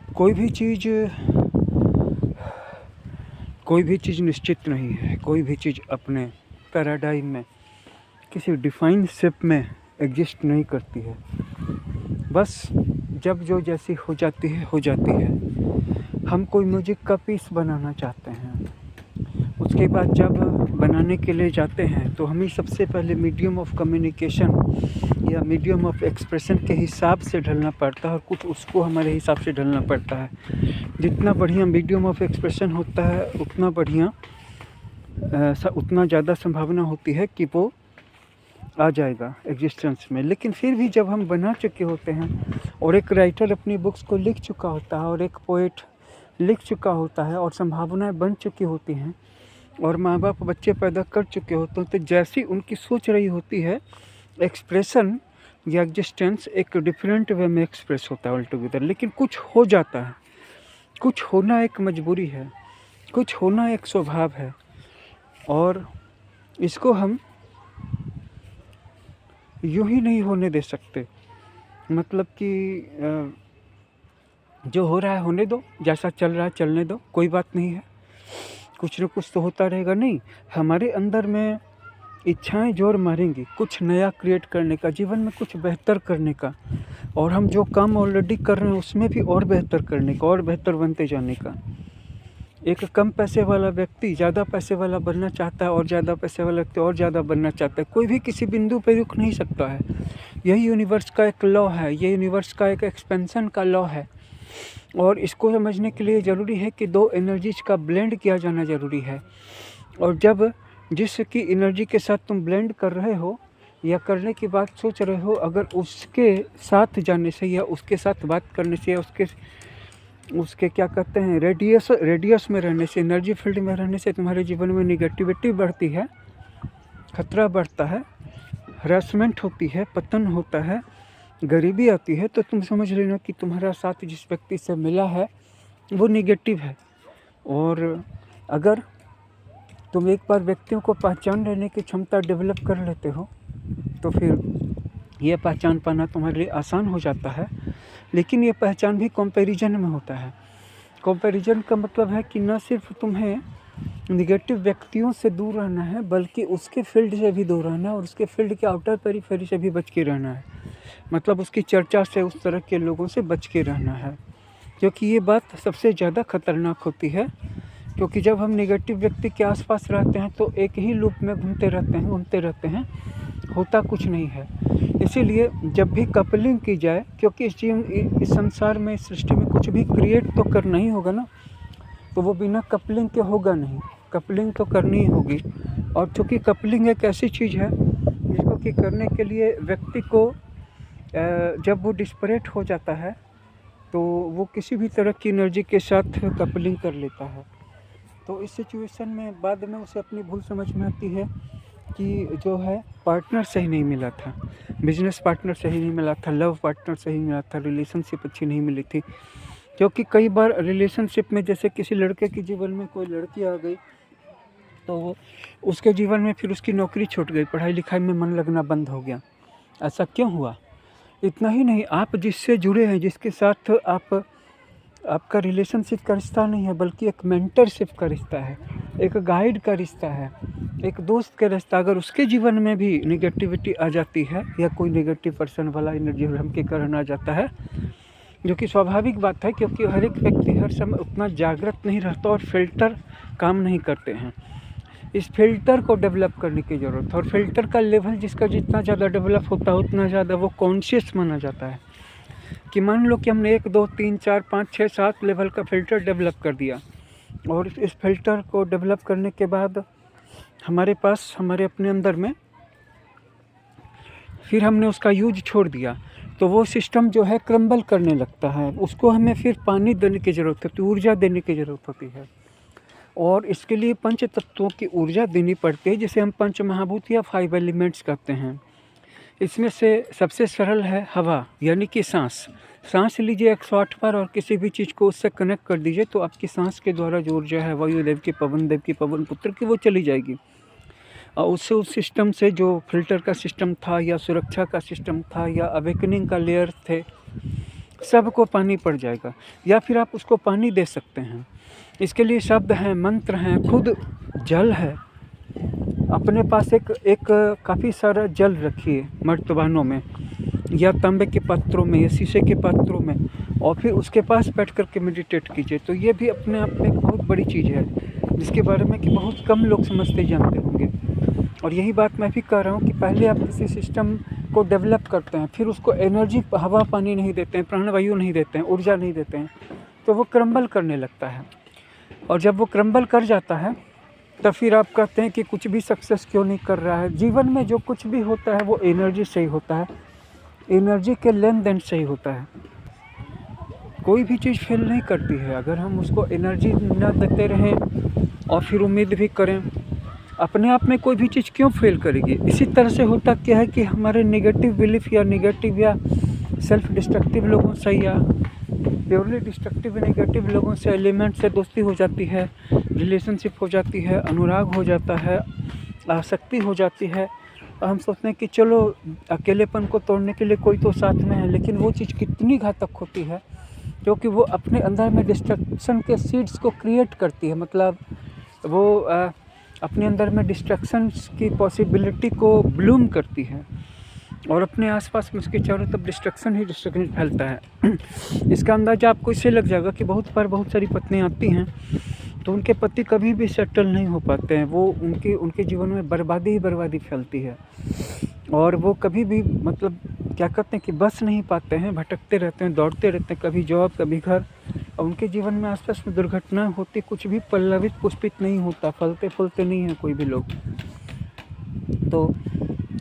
कोई भी चीज़ निश्चित नहीं है। कोई भी चीज़ अपने पैराडाइम में किसी डिफाइंड शेप में एग्जिस्ट नहीं करती है। बस जब जो जैसी हो जाती है। हम कोई म्यूजिक का पीस बनाना चाहते हैं, उसके बाद जब बनाने के लिए जाते हैं तो हमें सबसे पहले मीडियम ऑफ कम्युनिकेशन या मीडियम ऑफ एक्सप्रेशन के हिसाब से ढलना पड़ता है और कुछ उसको हमारे हिसाब से ढलना पड़ता है। जितना बढ़िया मीडियम ऑफ एक्सप्रेशन होता है उतना बढ़िया उतना ज़्यादा संभावना होती है कि वो आ जाएगा एग्जिस्टेंस में। लेकिन फिर भी जब हम बना चुके होते हैं और एक राइटर अपनी बुक्स को लिख चुका होता है और एक पोएट लिख चुका होता है और संभावनाएं बन चुकी होती हैं और माँ बाप बच्चे पैदा कर चुके होते हैं, तो जैसी उनकी सोच रही होती है एक्सप्रेशन या एग्जिस्टेंस एक डिफरेंट वे में एक्सप्रेस होता है ऑल टुगेदर। लेकिन कुछ हो जाता है, कुछ होना एक मजबूरी है, कुछ होना एक स्वभाव है और इसको हम यूँ ही नहीं होने दे सकते। मतलब कि जो हो रहा है होने दो, जैसा चल रहा है चलने दो, कोई बात नहीं है, कुछ न कुछ तो होता रहेगा। नहीं, हमारे अंदर में इच्छाएं जोर मारेंगी कुछ नया क्रिएट करने का, जीवन में कुछ बेहतर करने का, और हम जो काम ऑलरेडी कर रहे हैं उसमें भी और बेहतर करने का और बेहतर बनते जाने का। एक कम पैसे वाला व्यक्ति ज़्यादा पैसे वाला बनना चाहता है और ज़्यादा पैसे वाला व्यक्ति और ज़्यादा बनना चाहता है। कोई भी किसी बिंदु पर रुक नहीं सकता है। यही यूनिवर्स का एक लॉ है, ये यूनिवर्स का एक एक्सपेंशन का लॉ है। और इसको समझने के लिए ज़रूरी है कि दो एनर्जीज का ब्लेंड किया जाना ज़रूरी है। और जब जिसकी एनर्जी के साथ तुम ब्लेंड कर रहे हो या करने की बात सोच रहे हो, अगर उसके साथ जाने से या उसके साथ बात करने से या उसके क्या कहते हैं रेडियस में रहने से, एनर्जी फील्ड में रहने से तुम्हारे जीवन में निगेटिविटी बढ़ती है, खतरा बढ़ता है, हरासमेंट होती है, पतन होता है, गरीबी आती है, तो तुम समझ लेना कि तुम्हारा साथ जिस व्यक्ति से मिला है वो निगेटिव है। और अगर तुम एक बार व्यक्तियों को पहचान लेने की क्षमता डेवलप कर लेते हो तो फिर ये पहचान पाना तुम्हारे लिए आसान हो जाता है। लेकिन ये पहचान भी कंपैरिजन में होता है। कंपैरिजन का मतलब है कि न सिर्फ तुम्हें निगेटिव व्यक्तियों से दूर रहना है बल्कि उसके फील्ड से भी दूर रहना है और उसके फील्ड के आउटर पेरिफेरी से भी बच के रहना है। मतलब उसकी चर्चा से, उस तरह के लोगों से बच के रहना है, क्योंकि ये बात सबसे ज़्यादा खतरनाक होती है। क्योंकि जब हम नेगेटिव व्यक्ति के आसपास रहते हैं तो एक ही लूप में घूमते रहते हैं, होता कुछ नहीं है। इसीलिए जब भी कपलिंग की जाए, क्योंकि इस संसार में, इस सृष्टि में कुछ भी क्रिएट तो करना ही होगा ना, तो वो बिना कपलिंग के होगा नहीं, कपलिंग तो करनी ही होगी। और चूँकि कपलिंग एक ऐसी चीज़ है जिसको कि करने के लिए व्यक्ति को जब वो डिस्परेट हो जाता है तो वो किसी भी तरह की एनर्जी के साथ कपलिंग कर लेता है। तो इस सिचुएशन में बाद में उसे अपनी भूल समझ में आती है कि जो है पार्टनर सही नहीं मिला था, बिजनेस पार्टनर सही नहीं मिला था, लव पार्टनर सही मिला था, रिलेशनशिप अच्छी नहीं मिली थी। क्योंकि कई बार रिलेशनशिप में जैसे किसी लड़के के जीवन में कोई लड़की आ गई तो उसके जीवन में फिर उसकी नौकरी छूट गई, पढ़ाई लिखाई में मन लगना बंद हो गया। ऐसा क्यों हुआ? इतना ही नहीं, आप जिससे जुड़े हैं, जिसके साथ आपका रिलेशनशिप का रिश्ता नहीं है बल्कि एक मेंटरशिप का रिश्ता है, एक गाइड का रिश्ता है, एक दोस्त का रिश्ता, अगर उसके जीवन में भी निगेटिविटी आ जाती है या कोई नेगेटिव पर्सन वाला एनर्जी हम के कारण आ जाता है, जो कि स्वाभाविक बात है क्योंकि हर एक व्यक्ति हर समय उतना जागृत नहीं रहता और फिल्टर काम नहीं करते हैं। इस फिल्टर को डेवलप करने की ज़रूरत है और फिल्टर का लेवल जिसका जितना ज़्यादा डेवलप होता है उतना ज़्यादा वो कॉन्शियस माना जाता है। कि मान लो कि हमने 1 2 3 4 5 6 7 लेवल का फ़िल्टर डेवलप कर दिया और इस फ़िल्टर को डेवलप करने के बाद हमारे पास, हमारे अपने अंदर में, फिर हमने उसका यूज छोड़ दिया तो वो सिस्टम जो है क्रम्बल करने लगता है। उसको हमें फिर पानी देने की ज़रूरत होती है, ऊर्जा देने की ज़रूरत होती है और इसके लिए पंच तत्वों की ऊर्जा देनी पड़ती है, जिसे हम पंच महाभूत या 5 एलिमेंट्स कहते हैं। इसमें से सबसे सरल है हवा, यानी कि सांस लीजिए 108 बार और किसी भी चीज़ को उससे कनेक्ट कर दीजिए तो आपकी सांस के द्वारा जो ऊर्जा है वायुदेव की, पवन देव की, पवन पुत्र की, वो चली जाएगी और उससे उस सिस्टम से जो फिल्टर का सिस्टम था या सुरक्षा का सिस्टम था या अवेकनिंग का लेयर थे सबको पानी पड़ जाएगा, या फिर आप उसको पानी दे सकते हैं। इसके लिए शब्द हैं, मंत्र हैं, खुद जल है। अपने पास एक काफ़ी सारा जल रखिए मर्तबानों में या तांबे के पात्रों में या शीशे के पात्रों में, और फिर उसके पास बैठ कर के मेडिटेट कीजिए। तो ये भी अपने आप में एक बहुत बड़ी चीज़ है, जिसके बारे में कि बहुत कम लोग समझते जानते होंगे। और यही बात मैं भी कह रहा हूँ कि पहले आप किसी सिस्टम को डेवलप करते हैं, फिर उसको एनर्जी, हवा पानी नहीं देते हैं, प्राणवायु नहीं देते हैं, ऊर्जा नहीं देते हैं, तो वो क्रम्बल करने लगता है। और जब वो क्रम्बल कर जाता है तो फिर आप कहते हैं कि कुछ भी सक्सेस क्यों नहीं कर रहा है। जीवन में जो कुछ भी होता है वो एनर्जी से ही होता है, एनर्जी के लेन देन से ही होता है। कोई भी चीज़ फेल नहीं करती है अगर हम उसको एनर्जी न देते रहें और फिर उम्मीद भी करें। अपने आप में कोई भी चीज़ क्यों फेल करेगी। इसी तरह से होता क्या है कि हमारे नेगेटिव बिलीफ या नेगेटिव या सेल्फ डिस्ट्रक्टिव लोगों से या प्योरली डिस्ट्रक्टिव नेगेटिव लोगों से, एलिमेंट से दोस्ती हो जाती है, रिलेशनशिप हो जाती है, अनुराग हो जाता है, आसक्ति हो जाती है। हम सोचते हैं कि चलो अकेलेपन को तोड़ने के लिए कोई तो साथ में है, लेकिन वो चीज़ कितनी घातक होती है, क्योंकि वो अपने अंदर में डिस्ट्रक्शन के सीड्स को क्रिएट करती है। मतलब वो अपने अंदर में डिस्ट्रक्शंस की पॉसिबिलिटी को ब्लूम करती है और अपने आसपास में उसके चारों तरफ डिस्ट्रक्शन ही डिस्ट्रक्शन फैलता है। इसका अंदाज़ा आपको इससे लग जाएगा कि बहुत सारी पत्नियाँ आती हैं तो उनके पति कभी भी सेटल नहीं हो पाते हैं। वो उनके जीवन में बर्बादी ही बर्बादी फैलती है और वो कभी भी मतलब क्या कहते हैं कि बस नहीं पाते हैं, भटकते रहते हैं, दौड़ते रहते हैं, कभी जॉब कभी घर, और उनके जीवन में आसपास में दुर्घटना होती, कुछ भी पल्लवित पुष्पित नहीं होता, फलते फूलते नहीं हैं कोई भी लोग। तो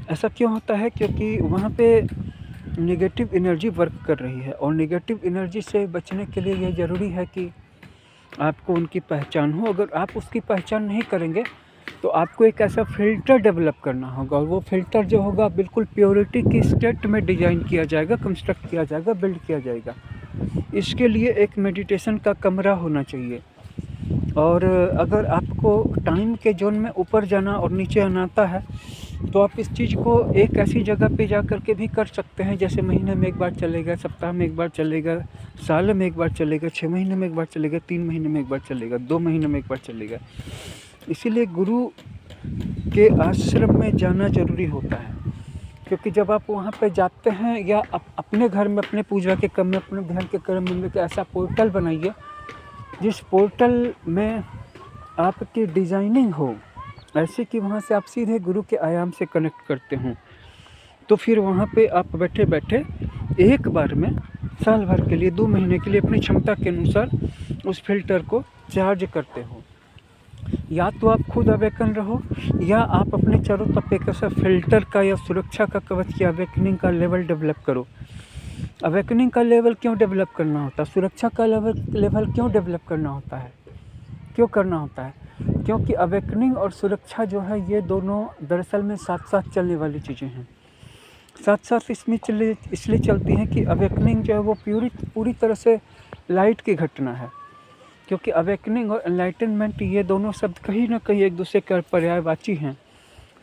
ऐसा क्यों होता है? क्योंकि वहाँ पे नेगेटिव एनर्जी वर्क कर रही है और नेगेटिव एनर्जी से बचने के लिए यह ज़रूरी है कि आपको उनकी पहचान हो। अगर आप उसकी पहचान नहीं करेंगे तो आपको एक ऐसा फ़िल्टर डेवलप करना होगा और वो फ़िल्टर जो होगा बिल्कुल प्योरिटी की स्टेट में डिज़ाइन किया जाएगा, कंस्ट्रक्ट किया जाएगा, बिल्ड किया जाएगा। इसके लिए एक मेडिटेशन का कमरा होना चाहिए। और अगर आपको टाइम के जोन में ऊपर जाना और नीचे आना आता है तो आप इस चीज़ को एक ऐसी जगह पे जा कर के भी कर सकते हैं, जैसे महीने में एक बार चलेगा, सप्ताह में एक बार चलेगा, साल में एक बार चलेगा, 6 महीने में एक बार चलेगा, 3 महीने में एक बार चलेगा, 2 महीने में एक बार चलेगा। इसीलिए गुरु के आश्रम में जाना ज़रूरी होता है, क्योंकि जब आप वहाँ पे जाते हैं या अपने घर में अपने पूजा के क्रम में, अपने ध्यान के क्रम में ऐसा पोर्टल बनाइए जिस पोर्टल में आपकी डिज़ाइनिंग हो ऐसे कि वहाँ से आप सीधे गुरु के आयाम से कनेक्ट करते हों। तो फिर वहाँ पे आप बैठे बैठे एक बार में साल भर के लिए, 2 महीने के लिए अपनी क्षमता के अनुसार उस फिल्टर को चार्ज करते हो। या तो आप खुद अवेकन रहो या आप अपने चारों तरफ एक ऐसा फिल्टर का या सुरक्षा का कवच या अवेकनिंग का लेवल डेवलप करो। अवेकनिंग का लेवल क्यों डेवलप करना होता है? सुरक्षा का लेवल क्यों डेवलप करना होता है? क्यों करना होता है? क्योंकि अवेकनिंग और सुरक्षा जो है ये दोनों दरअसल में साथ साथ चलने वाली चीज़ें हैं। साथ साथ इसलिए चलती हैं कि अवेकनिंग जो है वो पूरी तरह से लाइट की घटना है, क्योंकि अवेकनिंग और एनलाइटनमेंट ये दोनों शब्द कहीं ना कहीं एक दूसरे के पर्यायवाची हैं।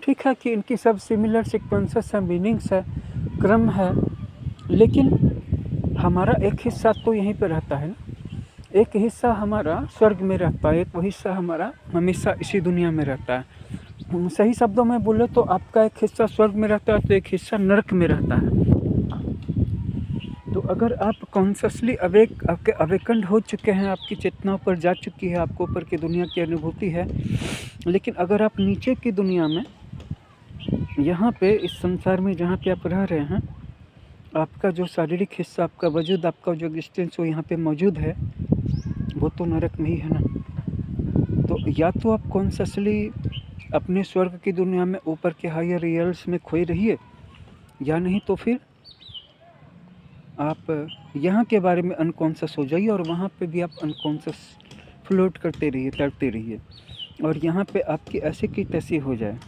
ठीक है कि इनकी सब सिमिलर सीक्वेंसेस हैं, मीनिंग्स है, क्रम है, लेकिन हमारा एक हिस्सा तो यहीं पर रहता है ना। एक हिस्सा हमारा स्वर्ग में रहता है, एक हिस्सा हमारा हमेशा इसी दुनिया में रहता है। सही शब्दों में बोले तो आपका एक हिस्सा स्वर्ग में रहता है तो एक हिस्सा नरक में रहता है। तो अगर आप कॉन्शियसली अवेकन्ड हो चुके हैं, आपकी चेतना ऊपर जा चुकी है, आपको ऊपर की दुनिया की अनुभूति है, लेकिन अगर आप नीचे की दुनिया में यहाँ पे इस संसार में जहाँ पे आप रह रहे हैं, आपका जो शारीरिक हिस्सा, आपका वजूद, आपका जो एग्जिस्टेंस वो यहाँ पे मौजूद है, वो तो नरक में ही है ना। तो या तो आप कॉन्शियसली अपने स्वर्ग की दुनिया में ऊपर के हायर रियल्स में खोए रहिए, या नहीं तो फिर आप यहाँ के बारे में अनकॉन्शियस हो जाइए और वहाँ पे भी आप अनकॉन्शियस फ्लोट करते रहिए, तैरते रहिए, और यहाँ पे आपकी ऐसी की तैसी हो जाए।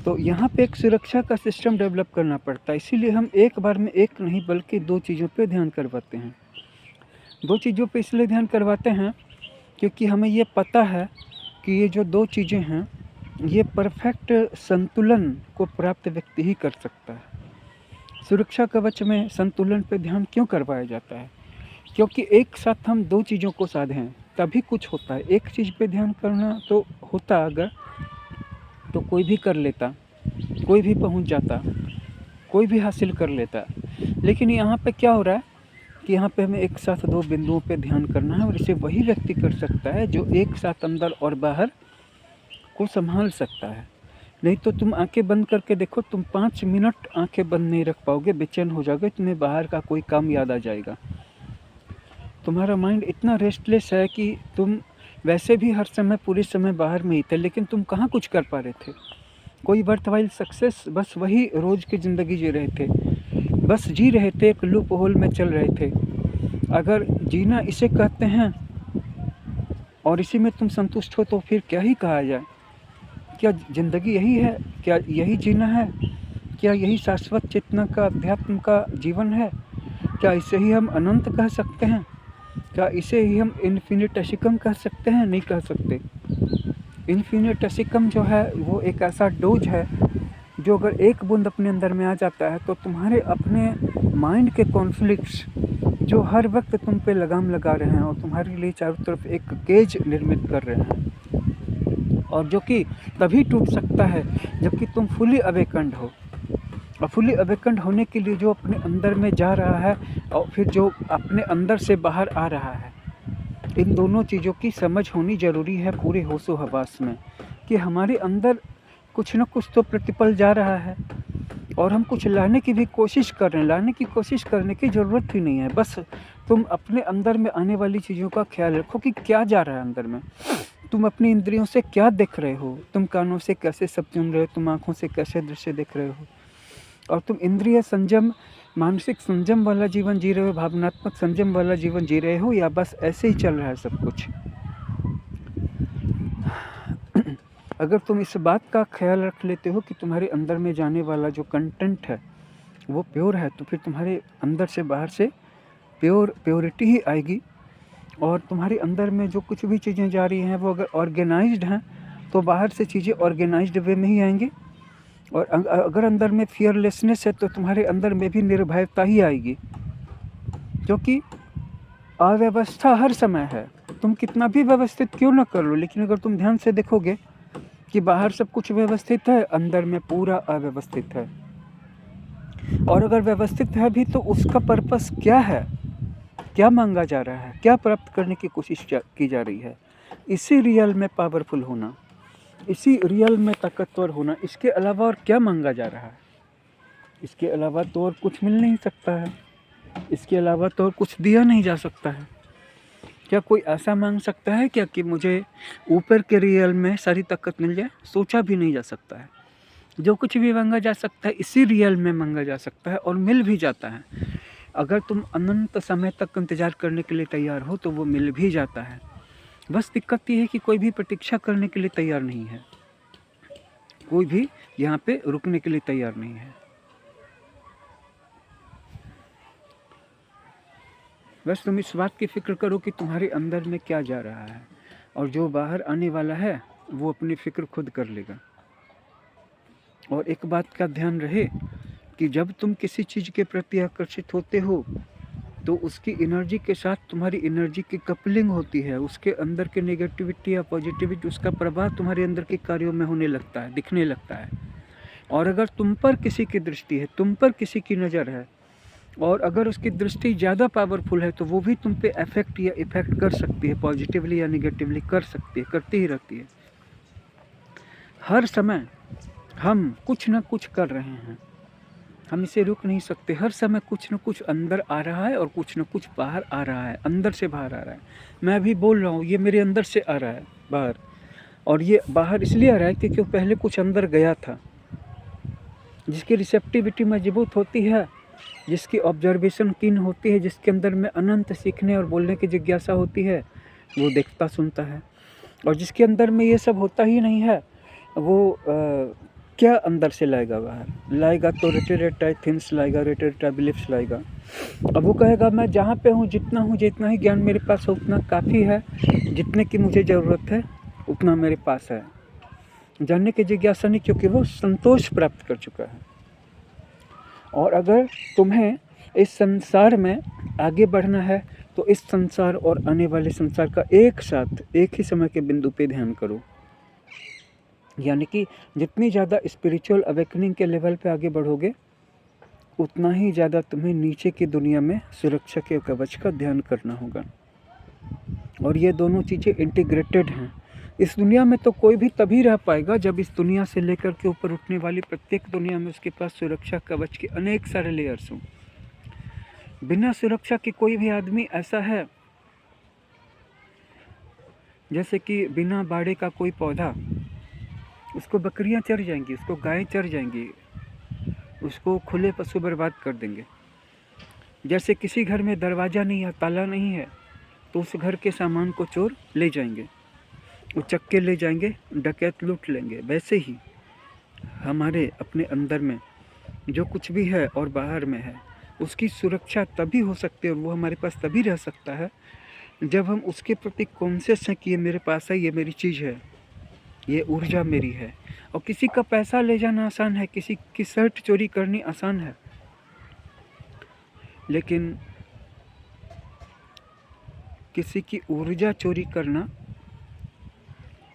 तो यहाँ पे एक सुरक्षा का सिस्टम डेवलप करना पड़ता है। इसीलिए हम एक बार में एक नहीं बल्कि 2 चीज़ों पे ध्यान करवाते हैं। 2 चीज़ों पे इसलिए ध्यान करवाते हैं क्योंकि हमें ये पता है कि ये जो 2 चीज़ें हैं ये परफेक्ट संतुलन को प्राप्त व्यक्ति ही कर सकता है। सुरक्षा कवच में संतुलन पे ध्यान क्यों करवाया जाता है? क्योंकि एक साथ हम 2 चीज़ों को साधें तभी कुछ होता है। एक चीज़ पे ध्यान करना तो होता अगर, तो कोई भी कर लेता, कोई भी पहुँच जाता, कोई भी हासिल कर लेता। लेकिन यहाँ पे क्या हो रहा है कि यहाँ पे हमें एक साथ 2 बिंदुओं पे ध्यान करना है, और इसे वही व्यक्ति कर सकता है जो एक साथ अंदर और बाहर को संभाल सकता है। नहीं तो तुम आंखें बंद करके देखो, तुम 5 मिनट आंखें बंद नहीं रख पाओगे, बेचैन हो जाओगे, तुम्हें बाहर का कोई काम याद आ जाएगा। तुम्हारा माइंड इतना रेस्टलेस है कि तुम वैसे भी हर समय पूरे समय बाहर में ही थे, लेकिन तुम कहाँ कुछ कर पा रहे थे। कोई वर्थवाइल सक्सेस, बस वही रोज़ की ज़िंदगी जी रहे थे, बस जी रहे थे, एक लूप होल में चल रहे थे। अगर जीना इसे कहते हैं और इसी में तुम संतुष्ट हो तो फिर क्या ही कहा जाए। क्या ज़िंदगी यही है? क्या यही जीना है? क्या यही शाश्वत चेतना का, अध्यात्म का जीवन है? क्या इसे ही हम अनंत कह सकते हैं? क्या इसे ही हम इन्फिनिटेसिकम कह सकते हैं? नहीं कह सकते। इन्फिनिटेसिकम जो है वो एक ऐसा डोज है जो अगर एक बूंद अपने अंदर में आ जाता है तो तुम्हारे अपने माइंड के कॉन्फ्लिक्ट्स जो हर वक्त तुम पे लगाम लगा रहे हैं और तुम्हारे लिए चारों तरफ एक केज निर्मित कर रहे हैं, और जो कि तभी टूट सकता है जबकि तुम फुली अवेकन्ड हो। और फुली अवेकन्ड होने के लिए जो अपने अंदर में जा रहा है और फिर जो अपने अंदर से बाहर आ रहा है, इन दोनों चीज़ों की समझ होनी ज़रूरी है पूरे होशो हवास में, कि हमारे अंदर कुछ न कुछ तो प्रतिपल जा रहा है और हम कुछ लाने की भी कोशिश कर रहे हैं। लाने की कोशिश करने की ज़रूरत ही नहीं है, बस तुम अपने अंदर में आने वाली चीज़ों का ख्याल रखो कि क्या जा रहा है अंदर में। तुम अपनी इंद्रियों से क्या देख रहे हो, तुम कानों से कैसे सब सुन रहे हो, तुम आँखों से कैसे दृश्य देख रहे हो, और तुम इंद्रिय संयम, मानसिक संयम वाला जीवन जी रहे हो, भावनात्मक संयम वाला जीवन जी रहे हो, या बस ऐसे ही चल रहा है सब कुछ। अगर तुम इस बात का ख्याल रख लेते हो कि तुम्हारे अंदर में जाने वाला जो कंटेंट है वो प्योर है, तो फिर तुम्हारे अंदर से बाहर से प्योरिटी ही आएगी, और तुम्हारे अंदर में जो कुछ भी चीज़ें जा रही हैं वो अगर ऑर्गेनाइज्ड हैं तो बाहर से चीज़ें ऑर्गेनाइज्ड वे में ही आएंगी, और अगर अंदर में फियरलेसनेस है तो तुम्हारे अंदर में भी निर्भयता ही आएगी, क्योंकि अव्यवस्था हर समय है। तुम कितना भी व्यवस्थित क्यों ना कर लो, लेकिन अगर तुम ध्यान से देखोगे कि बाहर सब कुछ व्यवस्थित है, अंदर में पूरा अव्यवस्थित है। और अगर व्यवस्थित है भी तो उसका पर्पस क्या है, क्या मांगा जा रहा है, क्या प्राप्त करने की कोशिश की जा रही है। इसी रियल में पावरफुल होना, इसी रियल में ताकतवर होना, इसके अलावा और क्या मांगा जा रहा है। इसके अलावा तो और कुछ मिल नहीं सकता है, इसके अलावा तो और कुछ दिया नहीं जा सकता है। क्या कोई ऐसा मांग सकता है क्या कि मुझे ऊपर के रियल में सारी ताकत मिल जाए? सोचा भी नहीं जा सकता है। जो कुछ भी मांगा जा सकता है इसी रियल में मांगा जा सकता है, और मिल भी जाता है। अगर तुम अनंत समय तक इंतज़ार करने के लिए तैयार हो तो वो मिल भी जाता है। बस दिक्कत ये है कि कोई भी प्रतीक्षा करने के लिए तैयार नहीं है, कोई भी यहाँ पे रुकने के लिए तैयार नहीं है। बस तुम इस बात की फिक्र करो कि तुम्हारे अंदर में क्या जा रहा है, और जो बाहर आने वाला है वो अपनी फिक्र खुद कर लेगा। और एक बात का ध्यान रहे कि जब तुम किसी चीज़ के प्रति आकर्षित होते हो तो उसकी एनर्जी के साथ तुम्हारी एनर्जी की कपलिंग होती है, उसके अंदर के नेगेटिविटी या पॉजिटिविटी, उसका प्रभाव तुम्हारे अंदर के कार्यों में होने लगता है, दिखने लगता है। और अगर तुम पर किसी की दृष्टि है, तुम पर किसी की नज़र है, और अगर उसकी दृष्टि ज़्यादा पावरफुल है तो वो भी तुम पे अफेक्ट या इफ़ेक्ट कर सकती है, पॉजिटिवली या निगेटिवली कर सकती है, करती ही रहती है। हर समय हम कुछ ना कुछ कर रहे हैं, हम इसे रुक नहीं सकते। हर समय कुछ न कुछ अंदर आ रहा है और कुछ न कुछ बाहर आ रहा है, अंदर से बाहर आ रहा है। मैं अभी बोल रहा हूँ, ये मेरे अंदर से आ रहा है बाहर, और ये बाहर इसलिए आ रहा है क्योंकि पहले कुछ अंदर गया था, जिसकी रिसेप्टिविटी मजबूत होती है, जिसकी ऑब्जर्वेशन कीन होती है, जिसके अंदर में अनंत सीखने और बोलने की जिज्ञासा होती है, वो देखता सुनता है। और जिसके अंदर में ये सब होता ही नहीं है, वो क्या अंदर से लाएगा बाहर? लाएगा तो रेटेड थिंग्स लाएगा, रेटेड बिलीफ्स लाएगा। अब वो कहेगा मैं जहाँ पे हूँ, जितना ही ज्ञान मेरे पास है उतना काफ़ी है, जितने की मुझे ज़रूरत है उतना मेरे पास है। जानने की जिज्ञासा नहीं, क्योंकि वो संतोष प्राप्त कर चुका है। और अगर तुम्हें इस संसार में आगे बढ़ना है तो इस संसार और आने वाले संसार का एक साथ एक ही समय के बिंदु पे ध्यान करो। यानी कि जितनी ज़्यादा स्पिरिचुअल अवेकनिंग के लेवल पे आगे बढ़ोगे उतना ही ज़्यादा तुम्हें नीचे की दुनिया में सुरक्षा के कवच का ध्यान करना होगा। और ये दोनों चीज़ें इंटीग्रेटेड हैं। इस दुनिया में तो कोई भी तभी रह पाएगा जब इस दुनिया से लेकर के ऊपर उठने वाली प्रत्येक दुनिया में उसके पास सुरक्षा कवच के अनेक सारे लेयर्स हों। बिना सुरक्षा के कोई भी आदमी ऐसा है जैसे कि बिना बाड़े का कोई पौधा, उसको बकरियां चर जाएंगी, उसको गायें चर जाएंगी, उसको खुले पशु बर्बाद कर देंगे। जैसे किसी घर में दरवाज़ा नहीं है, ताला नहीं है, तो उस घर के सामान को चोर ले जाएंगे, उचक्के ले जाएंगे, डकैत लूट लेंगे। वैसे ही हमारे अपने अंदर में जो कुछ भी है और बाहर में है उसकी सुरक्षा तभी हो सकती है और वो हमारे पास तभी रह सकता है जब हम उसके प्रति कॉन्शियस हैं कि ये मेरे पास है, ये मेरी चीज़ है, ये ऊर्जा मेरी है। और किसी का पैसा ले जाना आसान है, किसी की शर्ट चोरी करनी आसान है, लेकिन किसी की ऊर्जा चोरी करना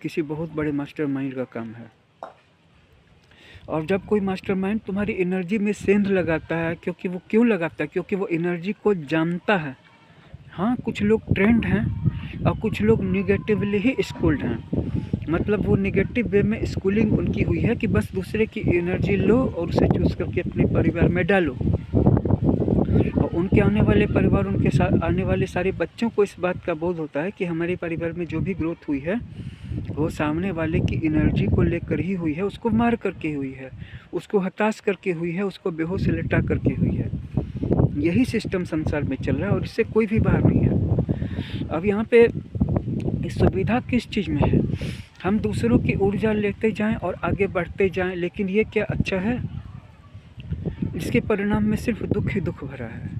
किसी बहुत बड़े मास्टरमाइंड का काम है। और जब कोई मास्टरमाइंड तुम्हारी एनर्जी में सेंध लगाता है, क्योंकि वो क्यों लगाता है? क्योंकि वो एनर्जी को जानता है। हाँ, कुछ लोग ट्रेंड हैं और कुछ लोग निगेटिवली ही स्कूल्ड हैं। मतलब वो निगेटिव वे में स्कूलिंग उनकी हुई है कि बस दूसरे की एनर्जी लो और उसे चूज करके अपने परिवार में डालो। और उनके आने वाले परिवार, उनके साथ आने वाले सारे बच्चों को इस बात का बोध होता है कि हमारे परिवार में जो भी ग्रोथ हुई है वो सामने वाले की एनर्जी को लेकर ही हुई है, उसको मार करके हुई है, उसको हताश करके हुई है, उसको बेहोश लटा करके हुई है। यही सिस्टम संसार में चल रहा है और इससे कोई भी बाहर नहीं है। अब यहाँ पे सुविधा किस चीज़ में है? हम दूसरों की ऊर्जा लेते जाएं और आगे बढ़ते जाएं, लेकिन ये क्या अच्छा है? इसके परिणाम में सिर्फ दुख ही दुख भरा है।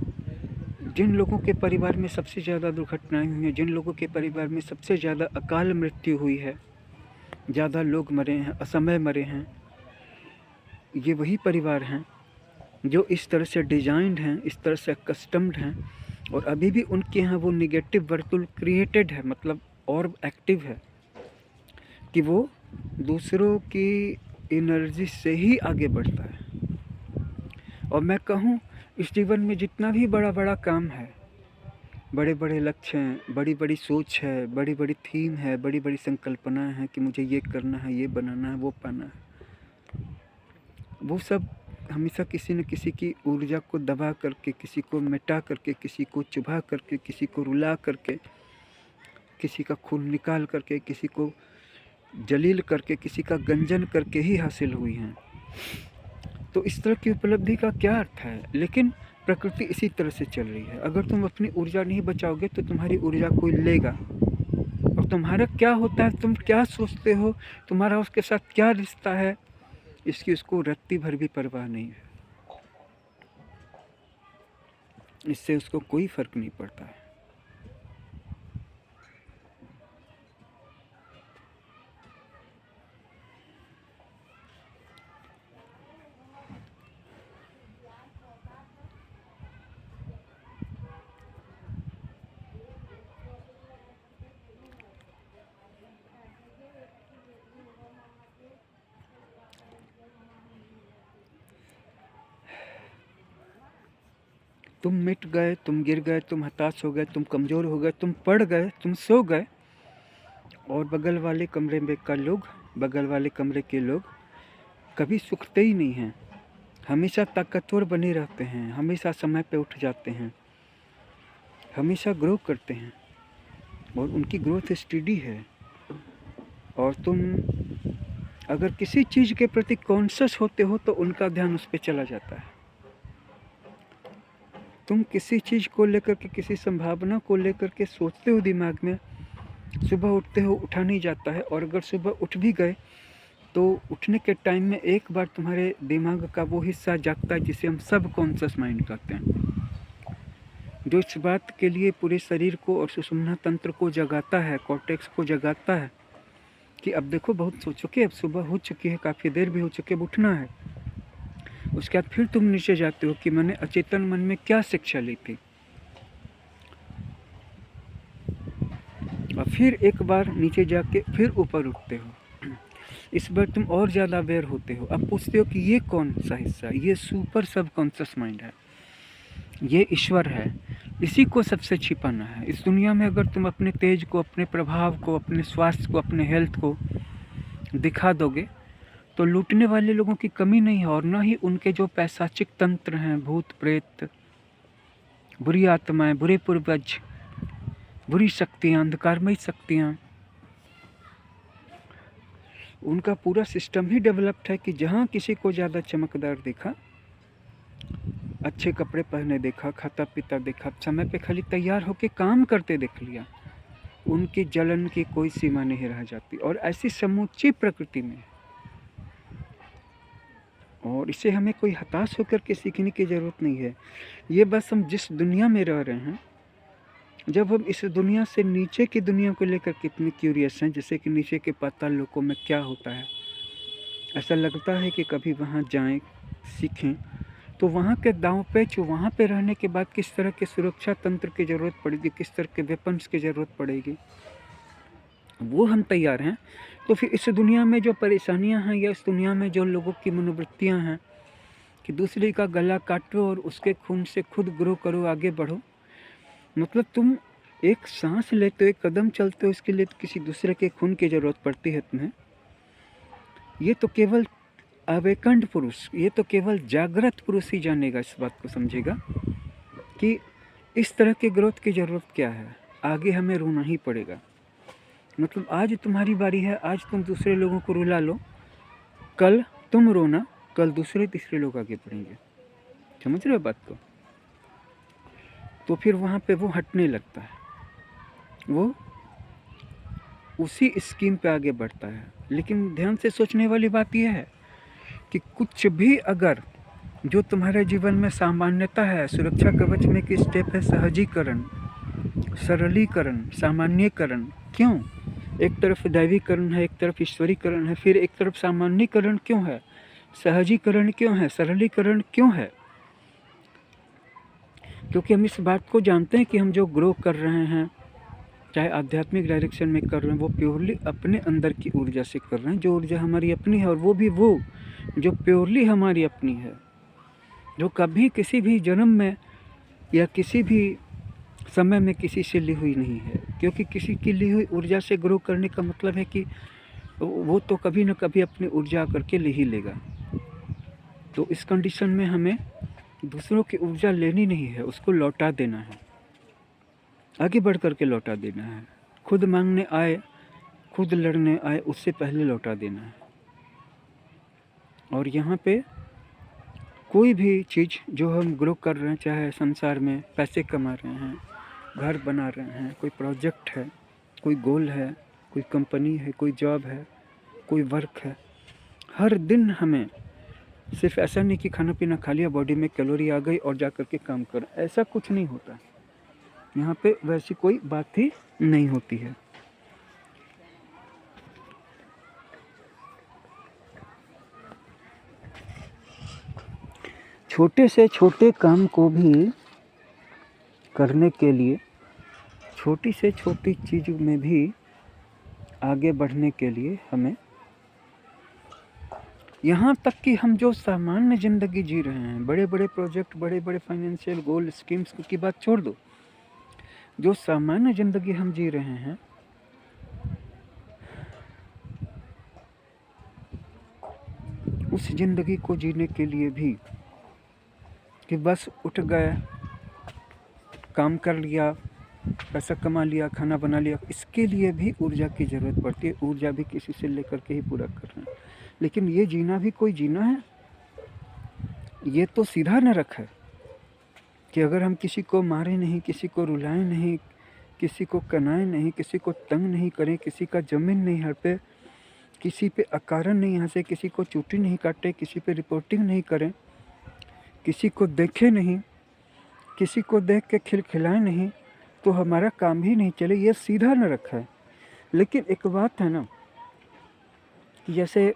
जिन लोगों के परिवार में सबसे ज़्यादा दुर्घटनाएं हुई हैं, जिन लोगों के परिवार में सबसे ज़्यादा अकाल मृत्यु हुई है, ज़्यादा लोग मरे हैं, असमय मरे हैं, ये वही परिवार हैं जो इस तरह से डिजाइंड हैं, इस तरह से कस्टम्ड हैं। और अभी भी उनके यहाँ वो निगेटिव वर्तुल क्रिएटेड है, मतलब और एक्टिव है कि वो दूसरों की एनर्जी से ही आगे बढ़ता है। और मैं कहूँ इस जीवन में जितना भी बड़ा बड़ा काम है, बड़े बड़े लक्ष्य हैं, बड़ी बड़ी सोच है, बड़ी बड़ी थीम है, बड़ी बड़ी संकल्पनाएं हैं कि मुझे ये करना है, ये बनाना है, वो पाना है, वो सब हमेशा किसी न किसी की ऊर्जा को दबा करके, किसी को मिटा करके, किसी को चुभा करके, किसी को रुला करके, किसी का खून निकाल करके, किसी को जलील करके, किसी का गंजन करके ही हासिल हुई हैं। तो इस तरह की उपलब्धि का क्या अर्थ है? लेकिन प्रकृति इसी तरह से चल रही है। अगर तुम अपनी ऊर्जा नहीं बचाओगे तो तुम्हारी ऊर्जा कोई लेगा। और तुम्हारा क्या होता है, तुम क्या सोचते हो, तुम्हारा उसके साथ क्या रिश्ता है, इसकी उसको रत्ती भर भी परवाह नहीं है। इससे उसको कोई फर्क नहीं पड़ता है। तुम मिट गए, तुम गिर गए, तुम हताश हो गए, तुम कमज़ोर हो गए, तुम पड़ गए, तुम सो गए, और बगल वाले कमरे में का लोग, बगल वाले कमरे के लोग कभी सुखते ही नहीं हैं। हमेशा ताकतवर बने रहते हैं, हमेशा समय पे उठ जाते हैं, हमेशा ग्रो करते हैं और उनकी ग्रोथ स्टडी है। और तुम अगर किसी चीज़ के प्रति कॉन्शियस होते हो तो उनका ध्यान उस पर चला जाता है। तुम किसी चीज़ को लेकर के, किसी संभावना को लेकर के सोचते हो दिमाग में, सुबह उठते हो, उठा नहीं जाता है। और अगर सुबह उठ भी गए तो उठने के टाइम में एक बार तुम्हारे दिमाग का वो हिस्सा जागता है जिसे हम सब कॉन्शियस माइंड कहते हैं, जो इस बात के लिए पूरे शरीर को और सुषुम्ना तंत्र को जगाता है, कॉर्टेक्स को जगाता है कि अब देखो बहुत सो चुके, अब सुबह हो चुकी है, काफ़ी देर भी हो चुकी है, अब उठना है। उसके बाद फिर तुम नीचे जाते हो कि मैंने अचेतन मन में क्या शिक्षा ली थी, और फिर एक बार नीचे जाके फिर ऊपर उठते हो। इस बार तुम और ज़्यादा अवेयर होते हो। अब पूछते हो कि ये कौन सा हिस्सा, ये सुपर सबकॉन्शियस माइंड है, ये ईश्वर है, इसी को सबसे छिपाना है। इस दुनिया में अगर तुम अपने तेज को, अपने प्रभाव को, अपने स्वास्थ्य को, अपने हेल्थ को दिखा दोगे तो लूटने वाले लोगों की कमी नहीं है, और ना ही उनके जो पैशाचिक तंत्र हैं, भूत प्रेत, बुरी आत्माएं, बुरे पूर्वज, बुरी शक्तियाँ, अंधकारमयी शक्तियाँ, उनका पूरा सिस्टम ही डेवलप्ड है कि जहाँ किसी को ज़्यादा चमकदार देखा, अच्छे कपड़े पहने देखा, खाता पीता देखा, समय पे खाली तैयार होके काम करते देख लिया, उनकी जलन की कोई सीमा नहीं रह जाती। और ऐसी समूची प्रकृति में, और इसे हमें कोई हताश होकर के सीखने की ज़रूरत नहीं है। ये बस हम जिस दुनिया में रह रहे हैं, जब हम इस दुनिया से नीचे की दुनिया को लेकर कितने क्यूरियस हैं, जैसे कि नीचे के पाताल लोकों में क्या होता है, ऐसा लगता है कि कभी वहाँ जाएं, सीखें। तो वहाँ के दांव पेच, वहाँ पे रहने के बाद किस तरह के सुरक्षा तंत्र की ज़रूरत पड़ेगी, किस तरह के वेपन्स की ज़रूरत पड़ेगी, वो हम तैयार हैं। तो फिर इस दुनिया में जो परेशानियाँ हैं, या इस दुनिया में जो लोगों की मनोवृत्तियाँ हैं कि दूसरे का गला काटो और उसके खून से खुद ग्रो करो, आगे बढ़ो, मतलब तुम एक सांस लेते हो, एक कदम चलते हो, इसके लिए तो किसी दूसरे के खून की ज़रूरत पड़ती है तुम्हें। ये तो केवल अवेकंड पुरुष, ये तो केवल जागृत पुरुष ही जानेगा, इस बात को समझेगा कि इस तरह के ग्रोथ की ज़रूरत क्या है। आगे हमें रोना ही पड़ेगा। मतलब आज तुम्हारी बारी है, आज तुम दूसरे लोगों को रुला लो, कल तुम रोना, कल दूसरे तीसरे लोग आगे बढ़ेंगे। समझ रहे हो बात को? तो फिर वहाँ पे वो हटने लगता है, वो उसी स्कीम पे आगे बढ़ता है। लेकिन ध्यान से सोचने वाली बात यह है कि कुछ भी अगर जो तुम्हारे जीवन में सामान्यता है, सुरक्षा कवच में एक स्टेप है सहजीकरण, सरलीकरण, सामान्यकरण। क्यों? एक तरफ दैवीकरण है, एक तरफ ईश्वरीकरण है, फिर एक तरफ सामान्यकरण क्यों है, सहजीकरण क्यों है, सरलीकरण क्यों है? क्योंकि हम इस बात को जानते हैं कि हम जो ग्रो कर रहे हैं, चाहे आध्यात्मिक डायरेक्शन में कर रहे हैं, वो प्योरली अपने अंदर की ऊर्जा से कर रहे हैं, जो ऊर्जा हमारी अपनी है, और वो भी वो जो प्योरली हमारी अपनी है, जो कभी किसी भी जन्म में या किसी भी समय में किसी से ली हुई नहीं है। क्योंकि किसी की ली हुई ऊर्जा से ग्रो करने का मतलब है कि वो तो कभी ना कभी अपनी ऊर्जा करके ले ही लेगा। तो इस कंडीशन में हमें दूसरों की ऊर्जा लेनी नहीं है, उसको लौटा देना है, आगे बढ़ कर के लौटा देना है। खुद मांगने आए, खुद लड़ने आए, उससे पहले लौटा देना है। और यहाँ पे कोई भी चीज़ जो हम ग्रो कर रहे हैं, चाहे संसार में पैसे कमा रहे हैं, घर बना रहे हैं, कोई प्रोजेक्ट है, कोई गोल है, कोई कंपनी है, कोई जॉब है, कोई वर्क है, हर दिन हमें सिर्फ ऐसा नहीं कि खाना पीना खा लिया, बॉडी में कैलोरी आ गई और जा कर के काम कर, ऐसा कुछ नहीं होता। यहाँ पे वैसी कोई बात ही नहीं होती है। छोटे से छोटे काम को भी करने के लिए, छोटी से छोटी चीज़ में भी आगे बढ़ने के लिए हमें, यहाँ तक कि हम जो सामान्य ज़िंदगी जी रहे हैं, बड़े बड़े प्रोजेक्ट, बड़े बड़े फाइनेंशियल गोल, स्कीम्स की बात छोड़ दो, जो सामान्य ज़िंदगी हम जी रहे हैं, उस ज़िंदगी को जीने के लिए भी कि बस उठ गए, काम कर लिया, पैसा कमा लिया, खाना बना लिया, इसके लिए भी ऊर्जा की ज़रूरत पड़ती है। ऊर्जा भी किसी से लेकर के ही पूरा कर रहे हैं। लेकिन ये जीना भी कोई जीना है? ये तो सीधा नरक है कि अगर हम किसी को मारें नहीं, किसी को रुलाएं नहीं, किसी को कनाएं नहीं, किसी को तंग नहीं करें, किसी का ज़मीन नहीं हड़पे, किसी पे अकारण नहीं हंसे, किसी को चूटी नहीं काटे, किसी पे रिपोर्टिंग नहीं करें, किसी को देखे नहीं, किसी को देख के खिलखिलाएं नहीं, तो हमारा काम ही नहीं चले। ये सीधा नरक है। लेकिन एक बात है ना, जैसे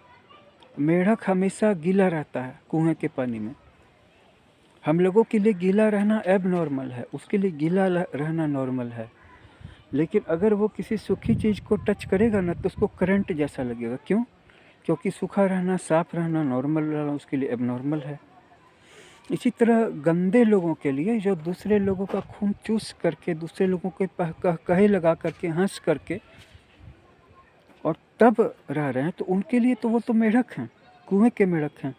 मेढक हमेशा गीला रहता है कुएं के पानी में। हम लोगों के लिए गीला रहना एब नॉर्मल है, उसके लिए गीला रहना नॉर्मल है। लेकिन अगर वो किसी सूखी चीज़ को टच करेगा ना तो उसको करंट जैसा लगेगा। क्यों? क्योंकि सूखा रहना, साफ रहना, नॉर्मल रहना उसके लिए एब नॉर्मल है। इसी तरह गंदे लोगों के लिए, जो दूसरे लोगों का खून चूस करके, दूसरे लोगों के कहे लगा करके, हंस करके और तब रह रहे हैं, तो उनके लिए तो वो तो मेढक हैं, कुएं के मेढक हैं।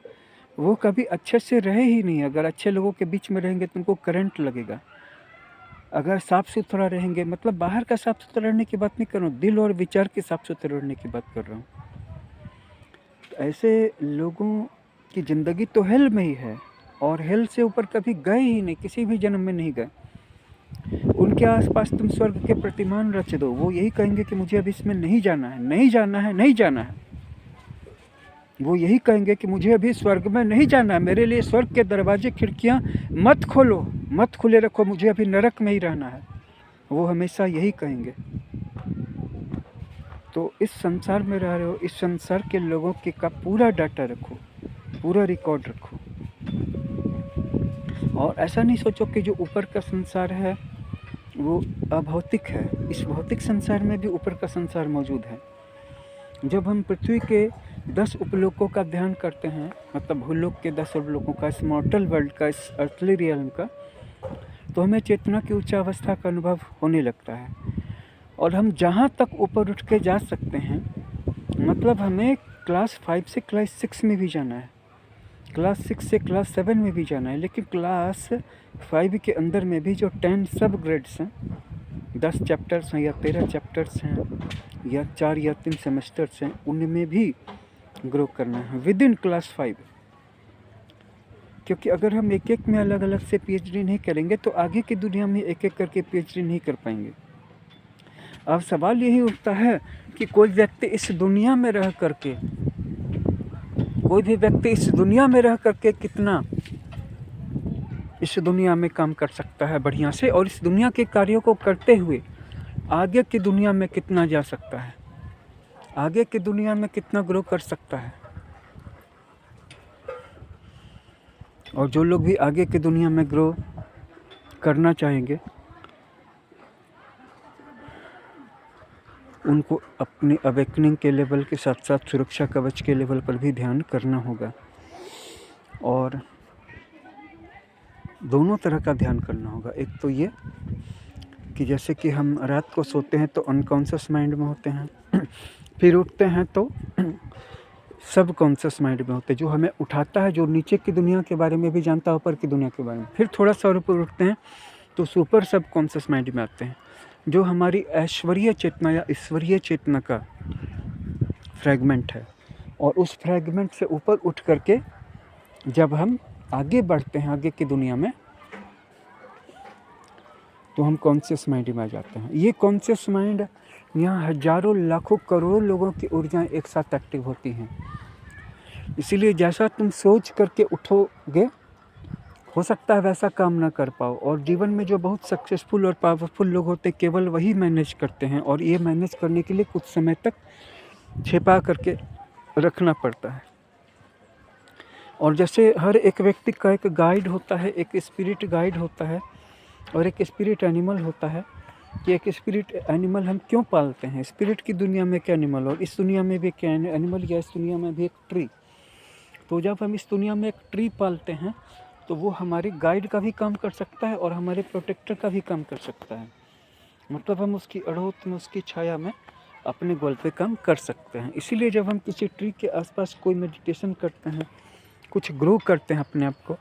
वो कभी अच्छे से रहे ही नहीं। अगर अच्छे लोगों के बीच में रहेंगे तो उनको करंट लगेगा। अगर साफ सुथरा रहेंगे, मतलब बाहर का साफ सुथरा रहने की बात नहीं कर रहा हूँ, दिल और विचार के साफ सुथरे रहने की बात कर रहा हूँ। तो ऐसे लोगों की ज़िंदगी तो हेल में ही है, और हेल से ऊपर कभी गए ही नहीं, किसी भी जन्म में नहीं गए। उनके आसपास तुम स्वर्ग के प्रतिमान रच दो, वो यही कहेंगे कि मुझे अब इसमें नहीं जाना है, नहीं जाना है, नहीं जाना है। वो यही कहेंगे कि मुझे अभी स्वर्ग में नहीं जाना है, मेरे लिए स्वर्ग के दरवाजे खिड़कियाँ मत खोलो, मत खुले रखो, मुझे अभी नरक में ही रहना है। वो हमेशा यही कहेंगे। तो इस संसार में रह रहे हो, इस संसार के लोगों के का पूरा डाटा रखो, पूरा रिकॉर्ड रखो। और ऐसा नहीं सोचो कि जो ऊपर का संसार है वो अभौतिक है। इस भौतिक संसार में भी ऊपर का संसार मौजूद है। जब हम पृथ्वी के 10 उपलोकों का ध्यान करते हैं, मतलब भूलोक के 10 उपलोकों का, इस मॉर्टल वर्ल्ड का, इस अर्थली रियल्म का, तो हमें चेतना की उच्चावस्था का अनुभव होने लगता है। और हम जहाँ तक ऊपर उठ के जा सकते हैं, मतलब हमें क्लास 5 से क्लास 6 में भी जाना है, क्लास 6 से क्लास 7 में भी जाना है। लेकिन क्लास 5 के अंदर में भी जो 10 सब ग्रेड्स हैं, 10 चैप्टर्स हैं या 13 चैप्टर्स हैं या 4 या 3 सेमेस्टर्स हैं, उनमें भी ग्रो करना है विद इन क्लास 5। क्योंकि अगर हम एक एक में अलग अलग से पीएचडी नहीं करेंगे तो आगे की दुनिया में एक एक करके पीएचडी नहीं कर पाएंगे। अब सवाल यही उठता है कि कोई व्यक्ति इस दुनिया में रह करके, कोई भी व्यक्ति इस दुनिया में रह करके कितना इस दुनिया में काम कर सकता है बढ़िया से, और इस दुनिया के कार्यों को करते हुए आगे की दुनिया में कितना जा सकता है, आगे की दुनिया में कितना ग्रो कर सकता है। और जो लोग भी आगे की दुनिया में ग्रो करना चाहेंगे, उनको अपने अवेकनिंग के लेवल के साथ साथ सुरक्षा कवच के लेवल पर भी ध्यान करना होगा। और दोनों तरह का ध्यान करना होगा। एक तो ये कि जैसे कि हम रात को सोते हैं तो अनकॉन्शियस माइंड में होते हैं, फिर उठते हैं तो सब कॉन्शियस माइंड में होते हैं, जो हमें उठाता है, जो नीचे की दुनिया के बारे में भी जानता है, ऊपर की दुनिया के बारे में। फिर थोड़ा सा ऊपर उठते हैं तो सुपर सब कॉन्शियस माइंड में आते हैं, जो हमारी ऐश्वर्य चेतना या ईश्वरीय चेतना का फ्रैगमेंट है। और उस फ्रैगमेंट से ऊपर उठ करके जब हम आगे बढ़ते हैं आगे की दुनिया में, तो हम कॉन्शियस माइंड में आ जाते हैं। ये कॉन्शियस माइंड, यहाँ हजारों लाखों करोड़ों लोगों की ऊर्जाएं एक साथ एक्टिव होती हैं। इसीलिए जैसा तुम सोच करके उठोगे, हो सकता है वैसा काम ना कर पाओ। और जीवन में जो बहुत सक्सेसफुल और पावरफुल लोग होते हैं, केवल वही मैनेज करते हैं, और ये मैनेज करने के लिए कुछ समय तक छिपा करके रखना पड़ता है। और जैसे हर एक व्यक्ति का एक गाइड होता है, एक स्पिरिट गाइड होता है और एक स्पिरिट एनिमल होता है, कि एक स्पिरिट एनिमल हम क्यों पालते हैं, स्पिरिट की दुनिया में क्या एनिमल और इस दुनिया में भी क्या एनिमल, या इस दुनिया में भी एक ट्री। तो जब हम इस दुनिया में एक ट्री पालते हैं तो वो हमारे गाइड का भी काम कर सकता है और हमारे प्रोटेक्टर का भी काम कर सकता है। मतलब हम उसकी अड़ोत में, उसकी छाया में अपने गोल पे काम कर सकते हैं। इसीलिए जब हम किसी ट्री के आसपास कोई मेडिटेशन करते हैं, कुछ ग्रो करते हैं अपने आप को,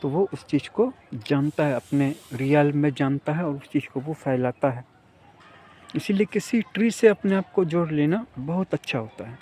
तो वो उस चीज़ को जानता है, अपने रियल में जानता है और उस चीज़ को वो फैलाता है। इसीलिए किसी ट्री से अपने आप को जोड़ लेना बहुत अच्छा होता है।